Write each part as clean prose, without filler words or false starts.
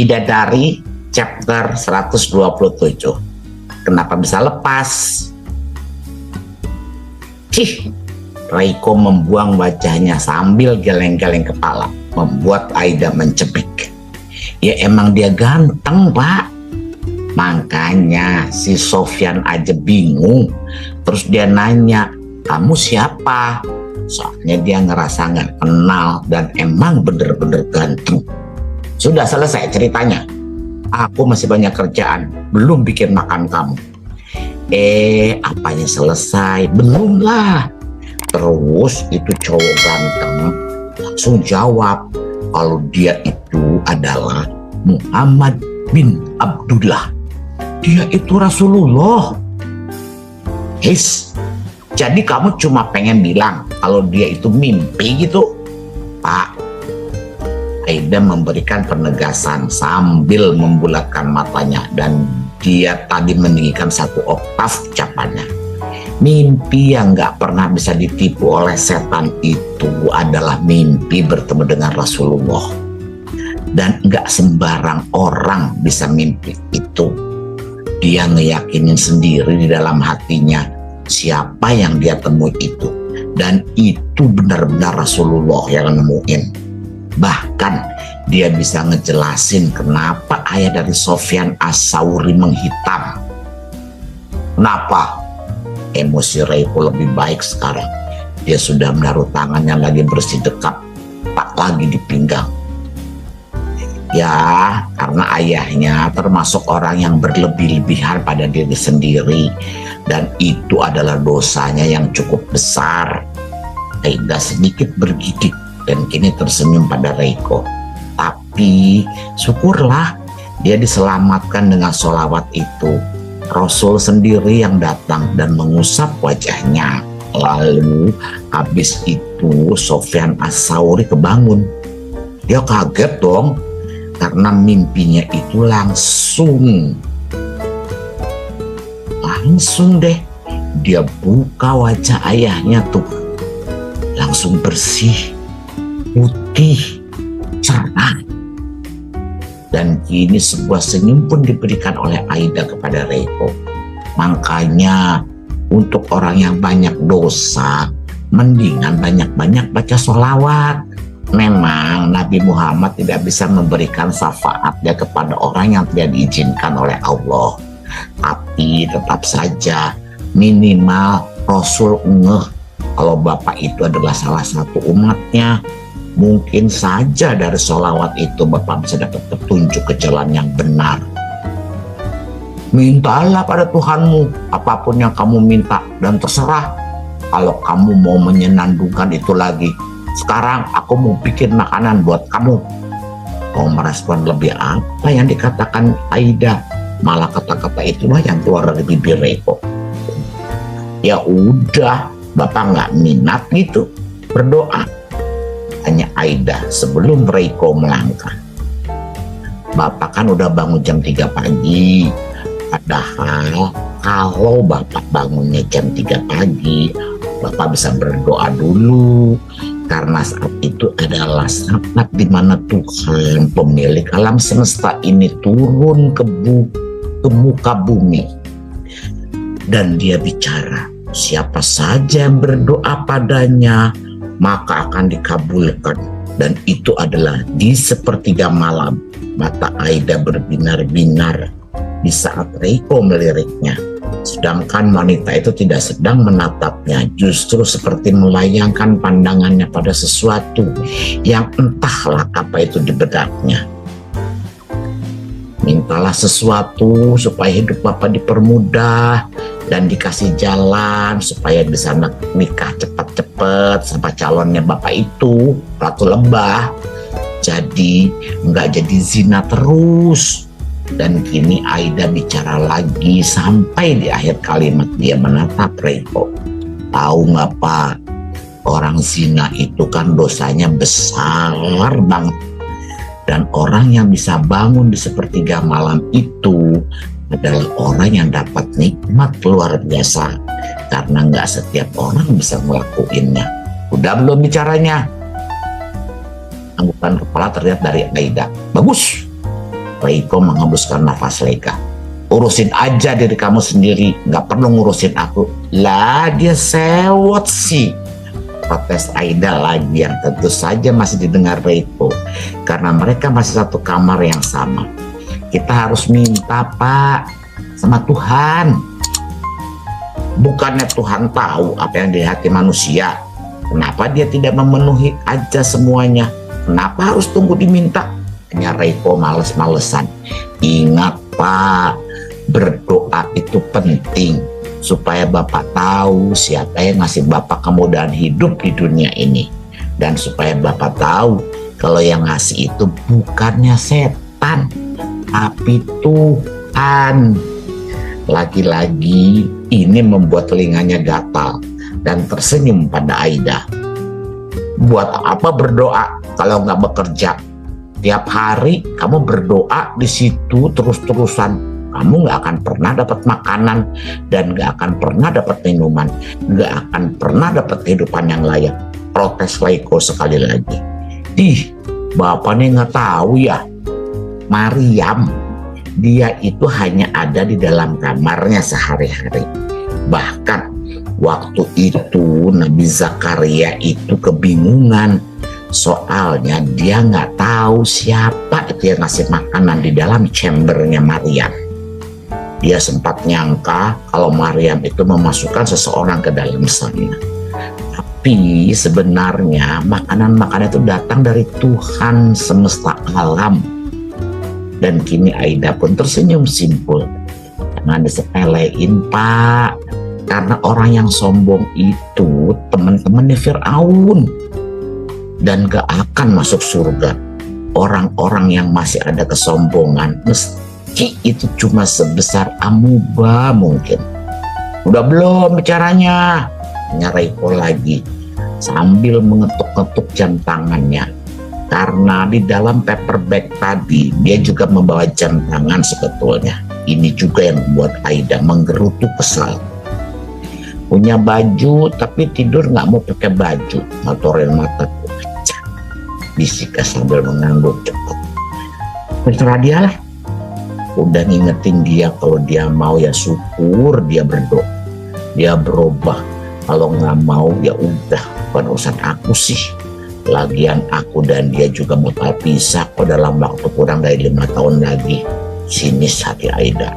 Bidadari chapter 127. Kenapa bisa lepas? Reiko membuang wajahnya sambil geleng-geleng kepala, membuat Aida mencepik. Ya emang dia ganteng, Pak. Makanya si Sofyan aja bingung. Terus dia nanya, kamu siapa? Soalnya dia ngerasa nggak kenal dan emang bener-bener ganteng. Sudah selesai ceritanya. Aku masih banyak kerjaan, belum bikin makan kamu. Apanya selesai? Belum lah. Terus itu cowok ganteng langsung jawab kalau dia itu adalah Muhammad bin Abdullah. Dia itu Rasulullah. Jadi kamu cuma pengen bilang kalau dia itu mimpi gitu? Pak, Aida memberikan penegasan sambil membulatkan matanya dan dia tadi meninggikan satu oktav ucapannya. Mimpi yang gak pernah bisa ditipu oleh setan itu adalah mimpi bertemu dengan Rasulullah. Dan gak sembarang orang bisa mimpi itu. Dia ngeyakinin sendiri di dalam hatinya siapa yang dia temui itu. Dan itu benar-benar Rasulullah yang nemuin. Bahkan dia bisa ngejelasin kenapa ayah dari Sofyan As-Sauri menghitam. Kenapa? Emosi Reiko lebih baik sekarang. Dia sudah menaruh tangannya lagi bersih dekap, tak lagi di pinggang. Ya, karena ayahnya termasuk orang yang berlebih-lebihan pada diri sendiri. Dan itu adalah dosanya yang cukup besar. Aida sedikit bergidik dan kini tersenyum pada Reiko. Tapi syukurlah dia diselamatkan dengan sholawat itu. Rasul sendiri yang datang dan mengusap wajahnya. Lalu habis itu Sofyan As-Sauri kebangun. Dia kaget dong karena mimpinya itu langsung deh dia buka wajah ayahnya tuh. Langsung bersih, putih, cerah. Dan kini sebuah senyum pun diberikan oleh Aida kepada Reiko. Makanya untuk orang yang banyak dosa, mendingan banyak-banyak baca sholawat. Memang Nabi Muhammad tidak bisa memberikan syafaatnya kepada orang yang tidak diizinkan oleh Allah. Tapi tetap saja minimal Rasul ngeh kalau Bapak itu adalah salah satu umatnya. Mungkin saja dari sholawat itu Bapak bisa dapat petunjuk ke jalan yang benar. Mintalah pada Tuhanmu apapun yang kamu minta dan terserah. Kalau kamu mau menyenandungkan itu lagi, sekarang aku mau bikin makanan buat kamu. Mau merespon lebih apa yang dikatakan Aida? Malah kata-kata itulah yang keluar dari bibir Reiko. Ya udah, Bapak nggak minat gitu berdoa. Hanya Aida sebelum Reiko melangkah. Bapak kan udah bangun jam 3 pagi. Padahal kalau Bapak bangunnya jam 3 pagi, Bapak bisa berdoa dulu. Karena saat itu adalah saat di mana Tuhan pemilik alam semesta ini turun ke muka bumi. Dan dia bicara, siapa saja yang berdoa padanya maka akan dikabulkan. Dan itu adalah di sepertiga malam. Mata Aida berbinar-binar di saat Reiko meliriknya. Sedangkan wanita itu tidak sedang menatapnya, justru seperti melayangkan pandangannya pada sesuatu yang entahlah apa itu di bedaknya. Mintalah sesuatu supaya hidup Bapak dipermudah dan dikasih jalan supaya bisa nikah cepat-cepat sama calonnya Bapak itu, Ratu Lebah. Jadi nggak jadi zina terus. Dan kini Aida bicara lagi sampai di akhir kalimat dia menatap Reiko. Tahu nggak Pak, orang zina itu kan dosanya besar banget. Dan orang yang bisa bangun di sepertiga malam itu adalah orang yang dapat nikmat luar biasa. Karena nggak setiap orang bisa melakukannya. Udah belum bicaranya? Anggukan kepala terlihat dari Aida. Bagus. Reiko menghembuskan nafas lega. Urusin aja diri kamu sendiri, nggak perlu ngurusin aku. Lah dia sewot sih, protes Aida lagi, yang tentu saja masih didengar Reiko karena mereka masih satu kamar yang sama. Kita harus minta, Pak, sama Tuhan. Bukannya Tuhan tahu apa yang di hati manusia? Kenapa dia tidak memenuhi aja semuanya? Kenapa harus tunggu diminta? Hanya Reiko males-malesan. Ingat, Pak, berdoa itu penting supaya Bapak tahu siapa yang ngasih Bapak kemudahan hidup di dunia ini, dan supaya Bapak tahu kalau yang ngasih itu bukannya setan tapi Tuhan. Lagi-lagi ini membuat telinganya gatal dan tersenyum pada Aida. Buat apa berdoa kalau nggak bekerja? Tiap hari kamu berdoa di situ terus-terusan, kamu nggak akan pernah dapat makanan dan nggak akan pernah dapat minuman, nggak akan pernah dapat kehidupan yang layak. Protes Reiko sekali lagi. Bapak nih nggak tahu ya, Mariam, dia itu hanya ada di dalam kamarnya sehari-hari. Bahkan waktu itu Nabi Zakaria itu kebingungan, soalnya dia nggak tahu siapa itu yang ngasih makanan di dalam chambernya Mariam. Dia sempat nyangka kalau Mariam itu memasukkan seseorang ke dalam sana. Tapi sebenarnya makanan-makanan itu datang dari Tuhan semesta alam. Dan kini Aida pun tersenyum simpul. Jangan disepelein, Pak. Karena orang yang sombong itu teman-temannya Fir'aun. Dan gak akan masuk surga. Orang-orang yang masih ada kesombongan meski itu cuma sebesar amuba mungkin. Udah belum bicaranya? Tanya Reiko lagi sambil mengetuk-ngetuk jam tangannya. Karena di dalam paper bag tadi dia juga membawa jam tangan sebetulnya. Ini juga yang membuat Aida menggerutu kesal. Punya baju tapi tidur nggak mau pakai baju. Motorin mataku aja, bisika sambil mengangguk cepat. Terserah dia lah. Udah ngingetin dia kalau dia mau ya syukur dia berdoa, dia berubah. Kalau nggak mau ya udah, bukan urusan aku sih. Lagian aku dan dia juga bakal pisah kok dalam waktu kurang dari 5 tahun lagi. Sinis hati Aida.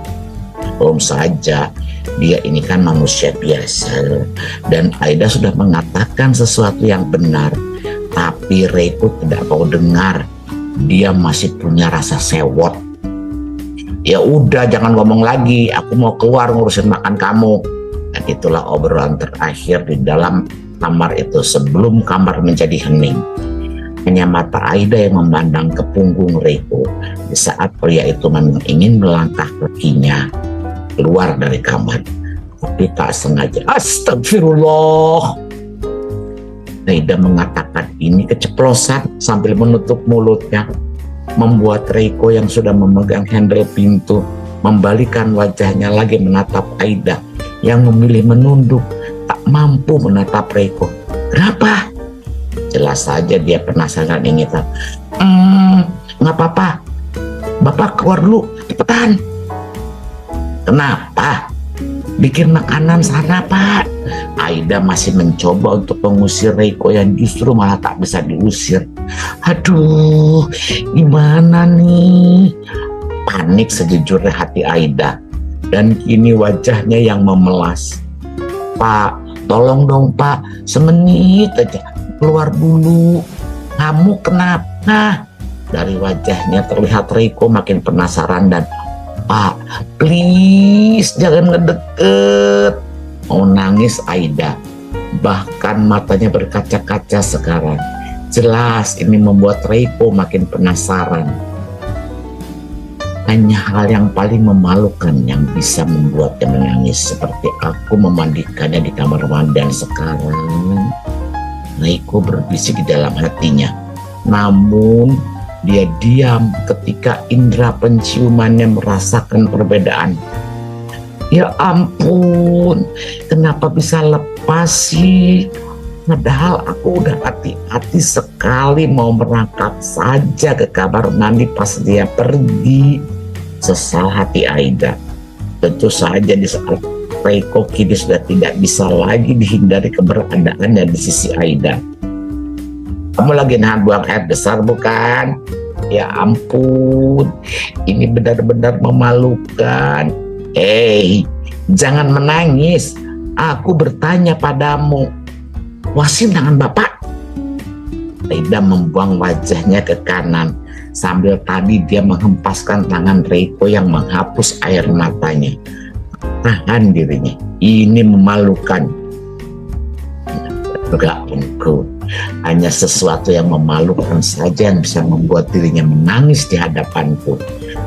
Belum saja dia ini kan manusia biasa, dan Aida sudah mengatakan sesuatu yang benar, tapi Reiko tidak mau dengar. Dia masih punya rasa sewot. Ya udah, jangan ngomong lagi, aku mau keluar ngurusin makan kamu. Dan itulah obrolan terakhir di dalam kamar itu sebelum kamar menjadi hening. Hanya mata Aida yang memandang ke punggung Reiko di saat pria itu ingin melangkah kakinya keluar dari kamar. Tapi tak sengaja, astagfirullah, Aida mengatakan ini keceplosan sambil menutup mulutnya, membuat Reiko yang sudah memegang handle pintu membalikan wajahnya lagi menatap Aida yang memilih menunduk, tak mampu menatap Reiko. Kenapa? Jelas saja dia penasaran ingin tahu. Nggak apa-apa, Bapak keluar dulu, cepetan. Kenapa? Bikin makanan sana, Pak. Aida masih mencoba untuk mengusir Reiko yang justru malah tak bisa diusir. Aduh, gimana nih? Panik sejujurnya hati Aida. Dan kini wajahnya yang memelas. Pak, tolong dong Pak, semenit aja keluar dulu. Kamu kenapa? Dari wajahnya terlihat Reiko makin penasaran dan, Pak, please jangan ngedeket. Mau nangis Aida. Bahkan matanya berkaca-kaca sekarang. Jelas ini membuat Reiko makin penasaran. Hanya hal yang paling memalukan yang bisa membuatnya menangis, seperti aku memandikannya di kamar mandi. Dan sekarang Reiko berbisik di dalam hatinya. Namun dia diam ketika indera penciumannya merasakan perbedaan. Ya ampun, kenapa bisa lepas sih? Padahal aku udah hati-hati sekali mau merangkap saja ke kamar mandi pas dia pergi. Sesal hati Aida. Tentu saja di saat Reiko kini sudah tidak bisa lagi dihindari keberadaannya di sisi Aida. Kamu lagi nahan buang air besar bukan? Ya ampun, ini benar-benar memalukan. Jangan menangis. Aku bertanya padamu. Wasin tangan bapak. Aida membuang wajahnya ke kanan sambil tadi dia menghempaskan tangan Reiko yang menghapus air matanya. Tahan dirinya. Ini memalukan. Enggak, engkau. Hanya sesuatu yang memalukan saja yang bisa membuat dirinya menangis di hadapanku.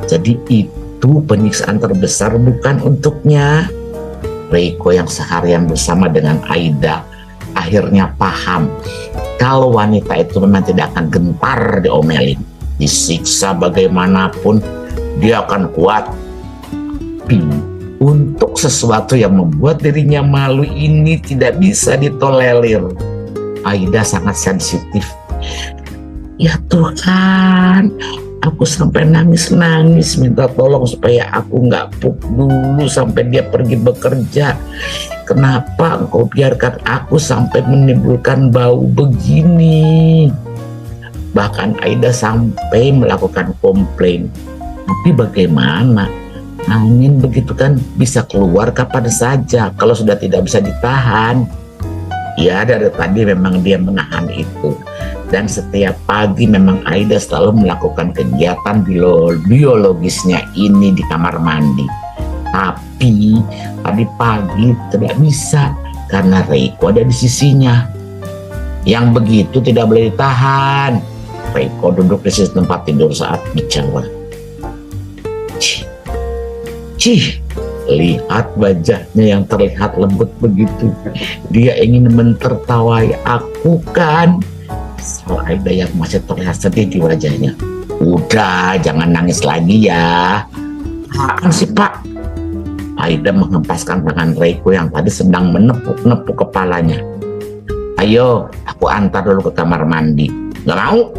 Jadi itu penyiksaan terbesar bukan untuknya. Reiko yang seharian bersama dengan Aida akhirnya paham kalau wanita itu memang tidak akan gentar diomelin, disiksa bagaimanapun dia akan kuat. Tapi untuk sesuatu yang membuat dirinya malu ini tidak bisa ditolerir. Aida sangat sensitif. Ya Tuhan, aku sampai nangis-nangis minta tolong supaya aku nggak pup dulu sampai dia pergi bekerja. Kenapa engkau biarkan aku sampai menimbulkan bau begini? Bahkan Aida sampai melakukan komplain. Tapi bagaimana? Angin begitu kan bisa keluar kapan saja kalau sudah tidak bisa ditahan. Ya dari tadi memang dia menahan itu. Dan setiap pagi memang Aida selalu melakukan kegiatan biologisnya ini di kamar mandi. Tapi tadi pagi tidak bisa karena Reiko ada di sisinya. Yang begitu tidak boleh ditahan. Reiko duduk di sisi tempat tidur saat bicara. Cih, lihat wajahnya yang terlihat lembut begitu. Dia ingin mentertawai aku kan. Soal Aida yang masih terlihat sedih di wajahnya. Udah, jangan nangis lagi ya. Apaan sih Pak? Aida menghempaskan tangan Reiko yang tadi sedang menepuk-nepuk kepalanya. Ayo, aku antar dulu ke kamar mandi. Gak mau?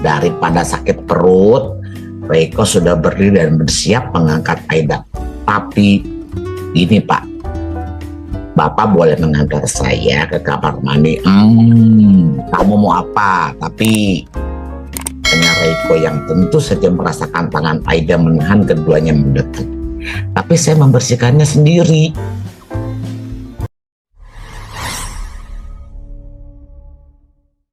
Daripada sakit perut, Reiko sudah berdiri dan bersiap mengangkat Aida. Tapi ini Pak, Bapak boleh mengantar saya ke kamar mandi. Kamu mau apa? Tapi hanya Reiko yang tentu saja merasakan tangan Aida menahan keduanya mendekat. Tapi saya membersihkannya sendiri.